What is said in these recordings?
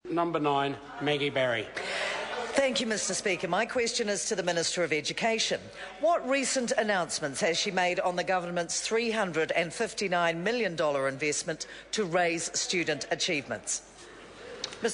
Number 9, Maggie Barry. Thank you, Mr Speaker. My question is to the Minister of Education. What recent announcements has she made on the government's $359 million investment to raise student achievements?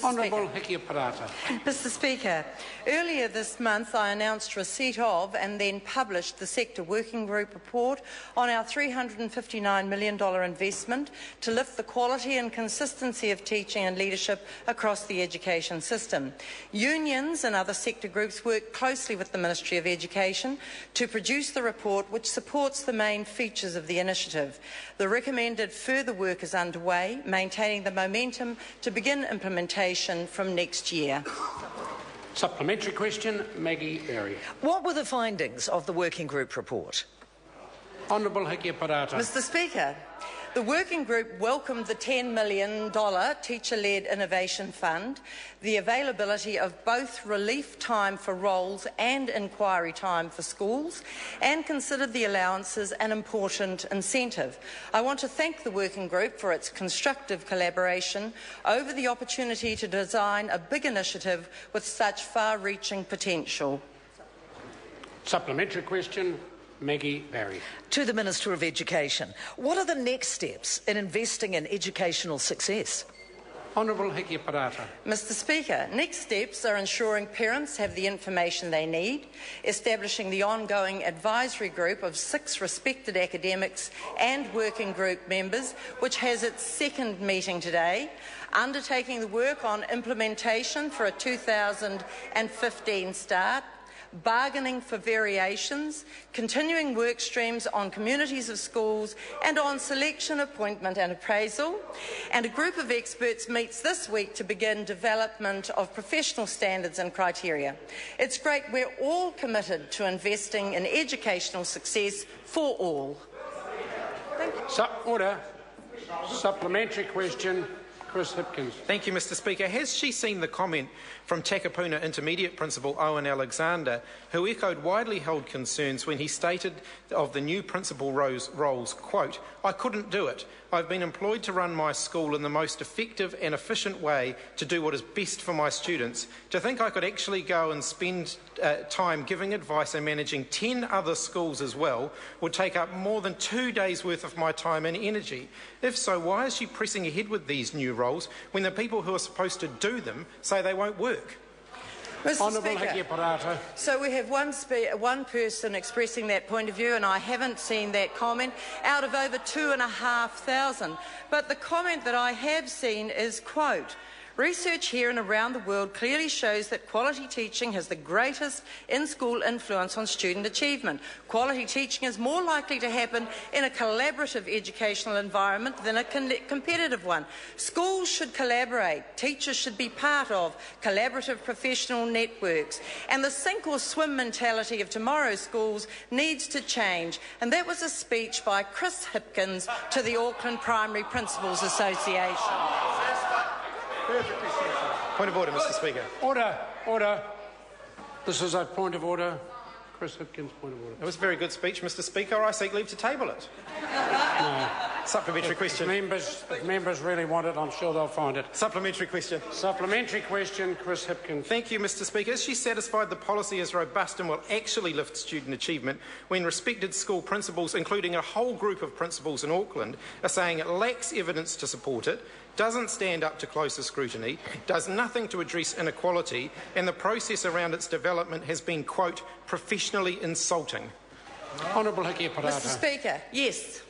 Honourable Hikia Parata. Mr Speaker, earlier this month I announced receipt of and then published the Sector Working Group report on our $359 million investment to lift the quality and consistency of teaching and leadership across the education system. Unions and other sector groups work closely with the Ministry of Education to produce the report which supports the main features of the initiative. The recommended further work is underway, maintaining the momentum to begin implementation from next year. Supplementary question, Maggie Barry. What were the findings of the Working Group report? Honourable Hikia Parata. Mr Speaker, the Working Group welcomed the $10 million Teacher-Led Innovation Fund, the availability of both relief time for roles and inquiry time for schools, and considered the allowances an important incentive. I want to thank the Working Group for its constructive collaboration over the opportunity to design a big initiative with such far-reaching potential. Supplementary question, Maggie Barry. To the Minister of Education. What are the next steps in investing in educational success? Honourable Hikia Parata. Mr Speaker, next steps are ensuring parents have the information they need, establishing the ongoing advisory group of 6 respected academics and working group members, which has its second meeting today, undertaking the work on implementation for a 2015 start, bargaining for variations, continuing work streams on communities of schools and on selection, appointment and appraisal. And a group of experts meets this week to begin development of professional standards and criteria. It's great we're all committed to investing in educational success for all. Thank you. Order. Supplementary question. Chris Hipkins. Thank you, Mr Speaker. Has she seen the comment from Takapuna Intermediate Principal Owen Alexander, who echoed widely held concerns when he stated of the new principal roles, quote, "I couldn't do it. I've been employed to run my school in the most effective and efficient way to do what is best for my students. To think I could actually go and spend time giving advice and managing 10 other schools as well would take up more than 2 days' worth of my time and energy. If so, why is she pressing ahead with these new roles when the people who are supposed to do them say they won't work?" Mr Speaker, Parata. so we have one person expressing that point of view, and I haven't seen that comment out of over 2,500. But the comment that I have seen is, quote, "Research here and around the world clearly shows that quality teaching has the greatest in-school influence on student achievement. Quality teaching is more likely to happen in a collaborative educational environment than a competitive one. Schools should collaborate. Teachers should be part of collaborative professional networks. And the sink or swim mentality of tomorrow's schools needs to change." And that was a speech by Chris Hipkins to the Auckland Primary Principals Association. Point of order, Mr Speaker. Order. This is a point of order. Chris Hipkins, point of order. It was a very good speech, Mr Speaker. I seek leave to table it. No. Supplementary question. If members really want it, I'm sure they'll find it. Supplementary question. Supplementary question, Chris Hipkins. Thank you, Mr Speaker. Is she satisfied the policy is robust and will actually lift student achievement when respected school principals, including a whole group of principals in Auckland, are saying it lacks evidence to support it, doesn't stand up to closer scrutiny, does nothing to address inequality, and the process around its development has been, quote, professionally insulting? Honourable Hikia Parata. Mr Speaker, yes.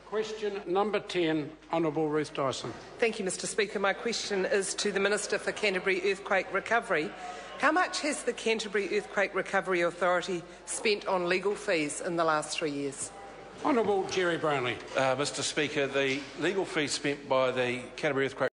Question number 10, Honourable Ruth Dyson. Thank you, Mr Speaker. My question is to the Minister for Canterbury Earthquake Recovery. How much has the Canterbury Earthquake Recovery Authority spent on legal fees in the last 3 years? Honourable Jerry Brownlee. Mr Speaker, the legal fees spent by the Canterbury Earthquake